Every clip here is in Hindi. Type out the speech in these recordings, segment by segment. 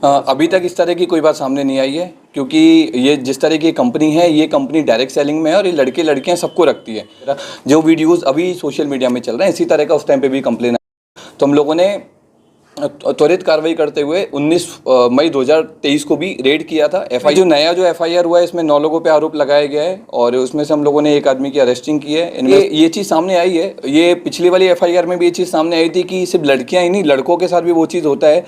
अभी तक इस तरह की कोई बात सामने नहीं आई है, क्योंकि ये जिस तरह की कंपनी है, ये कंपनी डायरेक्ट सेलिंग में है और ये लड़के लड़कियां सबको रखती है। जो वीडियोस अभी सोशल मीडिया में चल रहे हैं, इसी तरह का उस टाइम पे भी कंप्लेन आया, तो हम लोगों ने त्वरित कार्रवाई करते हुए 19 मई 2023 को भी रेड किया था। जो एफआईआर हुआ है, इसमें 9 लोगों पे आरोप लगाया गया है और उसमें से हम लोगों ने एक आदमी की अरेस्टिंग की है। इनमें ये चीज़ सामने आई है, ये पिछली वाली एफआईआर में भी ये चीज़ सामने आई थी कि सिर्फ लड़कियां ही नहीं, लड़कों के साथ भी वो चीज़ होता है।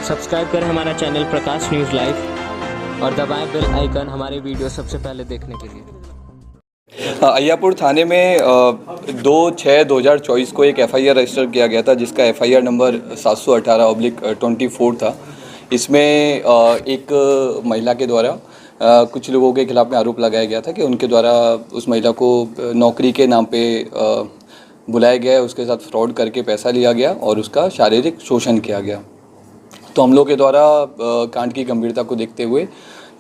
सब्सक्राइब करें हमारा चैनल प्रकाश न्यूज़ लाइव और दबाएं बेल आइकन हमारे वीडियो सबसे पहले देखने के लिए। अय्यापुर थाने में 2/6/2024 को एक एफआईआर रजिस्टर किया गया था, जिसका एफआईआर नंबर 718/24 था। इसमें एक महिला के द्वारा कुछ लोगों के खिलाफ में आरोप लगाया गया था कि उनके द्वारा उस महिला को नौकरी के नाम पे बुलाया गया, उसके साथ फ्रॉड करके पैसा लिया गया और उसका शारीरिक शोषण किया गया। तो हम लोग के द्वारा कांड की गंभीरता को देखते हुए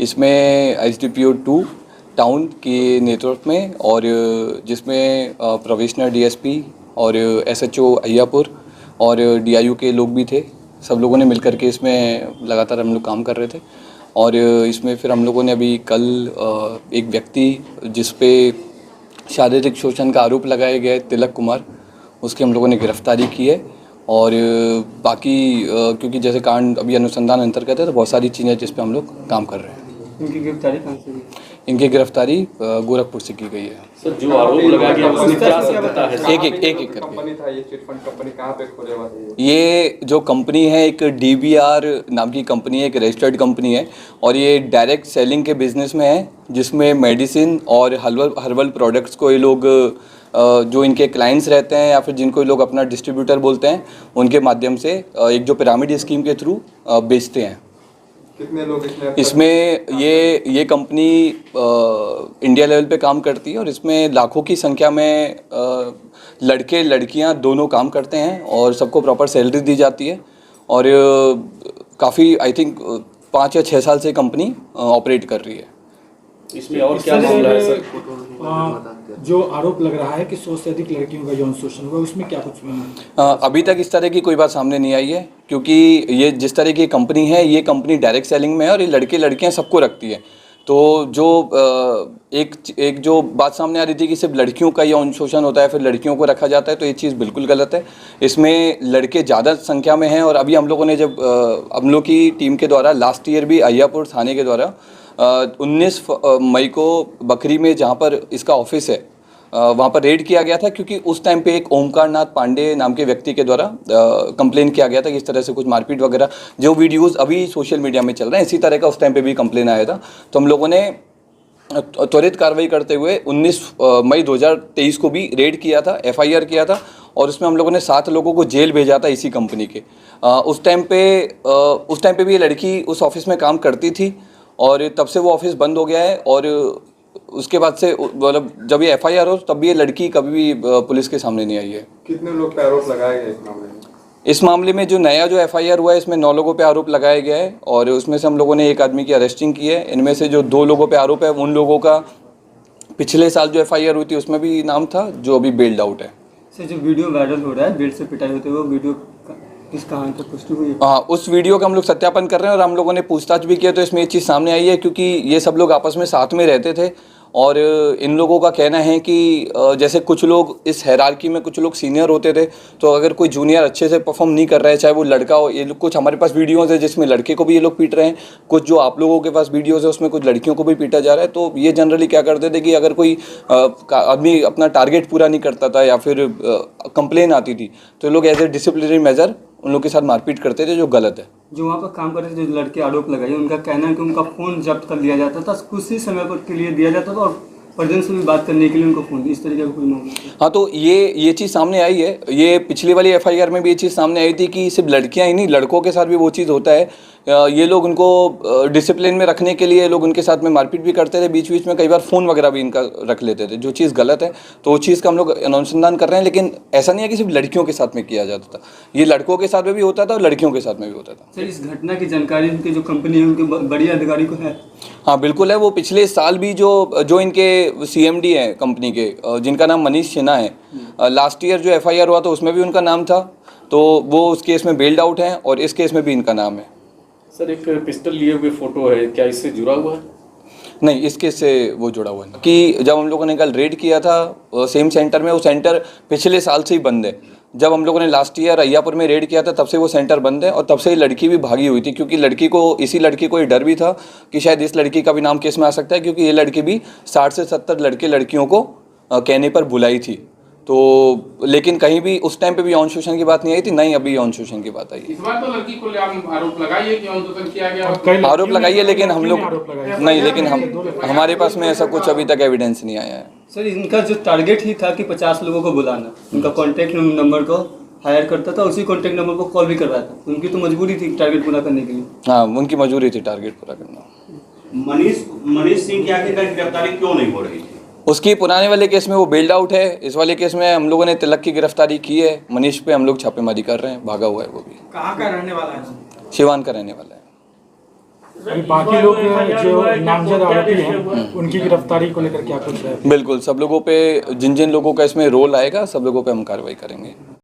इसमें एसडीपीओ 2 टाउन के नेतृत्व में और जिसमें प्रोविजनल डीएसपी और एसएचओ अय्यापुर और डीआईयू के लोग भी थे, सब लोगों ने मिलकर के इसमें लगातार हम लोग काम कर रहे थे। और इसमें फिर हम लोगों ने अभी कल एक व्यक्ति जिस पे शारीरिक शोषण का आरोप लगाया गया है, तिलक कुमार, उसकी हम लोगों ने गिरफ्तारी की है। और बाकी क्योंकि जैसे कांड अभी अनुसंधान अंतर्गत है, तो बहुत सारी चीज़ें जिस पे हम लोग काम कर रहे हैं। इनकी गिरफ्तारी कहाँ से हुई? इनकी गिरफ्तारी गोरखपुर से की गई है। सर, जो आरोप लगाया गया उसमें क्या सत्यता है? एक करके कंपनी था ये, चिट फंड कंपनी कहाँ पे खोले हुआ था ये जो कंपनी है, एक डीबीआर नाम की कंपनी है, एक रजिस्टर्ड कंपनी है और ये डायरेक्ट सेलिंग के बिजनेस में है, जिसमें मेडिसिन और हर्बल प्रोडक्ट्स को ये लोग जो इनके क्लाइंट्स रहते हैं या फिर जिनको ये लोग अपना डिस्ट्रीब्यूटर बोलते हैं, उनके माध्यम से एक जो पिरामिड स्कीम के थ्रू बेचते हैं। कितने लोग इसमें ये कंपनी इंडिया लेवल पे काम करती है और इसमें लाखों की संख्या में लड़के लड़कियां दोनों काम करते हैं और सबको प्रॉपर सैलरी दी जाती है। और काफ़ी आई थिंक 5 या 6 साल से कंपनी ऑपरेट कर रही है। इसमें और क्या मामला है सर? जो आरोप लग रहा है कि 100 से अधिक लड़कियों का यौन शोषण हुआ, उसमें क्या कुछ अभी तक इस तरह की कोई बात सामने नहीं आई है, क्योंकि ये जिस तरह की कंपनी है, ये कंपनी डायरेक्ट सेलिंग में है और ये लड़के लड़कियां सबको रखती है। तो जो एक जो बात सामने आ रही थी कि सिर्फ लड़कियों का यौन शोषण होता है, फिर लड़कियों को रखा जाता है, तो ये चीज़ बिल्कुल गलत है। इसमें लड़के ज़्यादा संख्या में हैं। और अभी हम लोगों ने जब हम लोग की टीम के द्वारा लास्ट ईयर भी अय्यापुर थाने के द्वारा 19 मई को बकरी में, जहाँ पर इसका ऑफिस है, वहाँ पर रेड किया गया था, क्योंकि उस टाइम पे एक ओमकार नाथ पांडे नाम के व्यक्ति के द्वारा कंप्लेन किया गया था कि इस तरह से कुछ मारपीट वगैरह, जो वीडियोस अभी सोशल मीडिया में चल रहे हैं, इसी तरह का उस टाइम पे भी कंप्लेन आया था। तो हम लोगों ने त्वरित कार्रवाई करते हुए 19 मई 2023 को भी रेड किया था, एफआईआर किया था और उसमें हम लोगों ने 7 लोगों को जेल भेजा था इसी कंपनी के। उस टाइम पे भी ये लड़की उस ऑफिस में काम करती थी और तब से वो ऑफिस बंद हो गया है। और उसके बाद से मतलब जब ये एफआईआर हो, तब भी ये लड़की कभी भी पुलिस के सामने नहीं आई है। कितने लोग पे आरोप लगाए गए इस मामले में? इस मामले में जो एफआईआर हुआ है, इसमें 9 लोगों पे आरोप लगाया गया है और उसमें से हम लोगों ने एक आदमी की अरेस्टिंग की है। इनमें से जो 2 लोगों पे आरोप है, उन लोगों का पिछले साल जो एफआईआर हुई थी उसमें भी नाम था, जो अभी बेल्ड आउट है। सर, जो वीडियो वायरल हो रहा है बेल्ट से पिटाई होते हुए, वो वीडियो किस कहां तक पुष्टि हुई है? हाँ, उस वीडियो का हम लोग सत्यापन कर रहे हैं और हम लोगों ने पूछताछ भी किया, तो इसमें ये चीज़ सामने आई है, क्योंकि ये सब लोग आपस में साथ में रहते थे और इन लोगों का कहना है कि जैसे कुछ लोग इस हायरार्की में कुछ लोग सीनियर होते थे, तो अगर कोई जूनियर अच्छे से परफॉर्म नहीं कर रहा है, चाहे वो लड़का हो, ये लोग, कुछ हमारे पास वीडियोस है जिसमें लड़के को भी ये लोग पीट रहे हैं, कुछ जो आप लोगों के पास वीडियोस है उसमें कुछ लड़कियों को भी पीटा जा रहा है। तो ये जनरली क्या करते थे कि अगर कोई आदमी अपना टारगेट पूरा नहीं करता था या फिर कंप्लेन आती थी, तो लोग एज ए डिसिप्लिनरी मेजर उन लोग के साथ मारपीट करते थे, जो गलत है। जो वहाँ पर काम कर रहे थे, जो लड़के आरोप लगाए, उनका कहना है कि उनका फ़ोन जब्त कर लिया जाता था, कुछ ही समय पर के लिए दिया जाता था और पर्सन से भी बात करने के लिए उनको फ़ोन, इस तरीके का कोई मामला? हाँ, तो ये चीज़ सामने आई है। ये पिछली वाली एफआईआर में भी ये चीज़ सामने आई थी कि सिर्फ लड़कियां ही नहीं, लड़कों के साथ भी वो चीज़ होता है। ये लोग उनको डिसिप्लिन में रखने के लिए लोग उनके साथ में मारपीट भी करते थे, बीच बीच में कई बार फ़ोन वगैरह भी इनका रख लेते थे, जो चीज़ गलत है। तो वो चीज़ का हम लोग अनुसंधान कर रहे हैं, लेकिन ऐसा नहीं है कि सिर्फ लड़कियों के साथ में किया जाता था, ये लड़कों के साथ में भी होता था और लड़कियों के साथ में भी होता था। सर, इस घटना की जानकारी उनकी जो कंपनी है उनके बड़ी अधिकारी को है? हाँ, बिल्कुल है। वो पिछले साल भी जो इनके सीएमडी हैं कंपनी के, जिनका नाम मनीष सिन्हा है, लास्ट ईयर जो एफआईआर हुआ था उसमें भी उनका नाम था, तो वो उस केस में बेल्ड आउट हैं और इस केस में भी इनका नाम है। सर एक पिस्टल लिए हुए फोटो है, क्या इससे जुड़ा हुआ है? नहीं, इस केस से वो जुड़ा हुआ नहीं कि जब हम लोगों ने कल रेड किया था सेम सेंटर में, वो सेंटर पिछले साल से ही बंद है। जब हम लोगों ने लास्ट ईयर अय्यापुर में रेड किया था तब से वो सेंटर बंद है और तब से ये लड़की भी भागी हुई थी, क्योंकि इसी लड़की को ये डर भी था कि शायद इस लड़की का भी नाम केस में आ सकता है, क्योंकि ये लड़की भी 60 से 70 लड़कियों को कहने पर बुलाई थी। तो लेकिन कहीं भी उस टाइम पे भी यौन शोषण की बात नहीं आई थी, नहीं अभी यौन शोषण की बात आई है। इस बार तो लड़की को आरोप लगाइए कि यौन शोषण किया गया। आरोप लगाइए, लेकिन हम लोग नहीं, लेकिन हमारे पास में ऐसा कुछ अभी तक एविडेंस नहीं आया है। सर इनका जो टारगेट ही था कि 50 लोगों को बुलाना, उनका कॉन्टैक्ट नंबर को हायर करता था, उसी कॉन्टैक्ट नंबर को कॉल भी कर रहा था। उनकी तो मजबूरी थी टारगेट पूरा करने के लिए। हाँ, उनकी मजबूरी थी टारगेट पूरा करना। मनीष सिंह की आखिरकार गिरफ्तारी क्यों नहीं हो रही थी? उसकी पुराने वाले केस में वो बेल्ड आउट है, इस वाले केस में हम लोगों ने तिलक की गिरफ्तारी की है। मनीष पे हम लोग छापेमारी कर रहे हैं, भागा हुआ है वो भी। कहाँ का रहने वाला है? सिवान का रहने वाला है। अभी बाकी लोग जो नामजद आरोपी हैं उनकी गिरफ्तारी को लेकर क्या कुछ है? बिल्कुल, सब लोगों पे जिन जिन लोगों का इसमें रोल आएगा सब लोगों पे हम कार्रवाई करेंगे।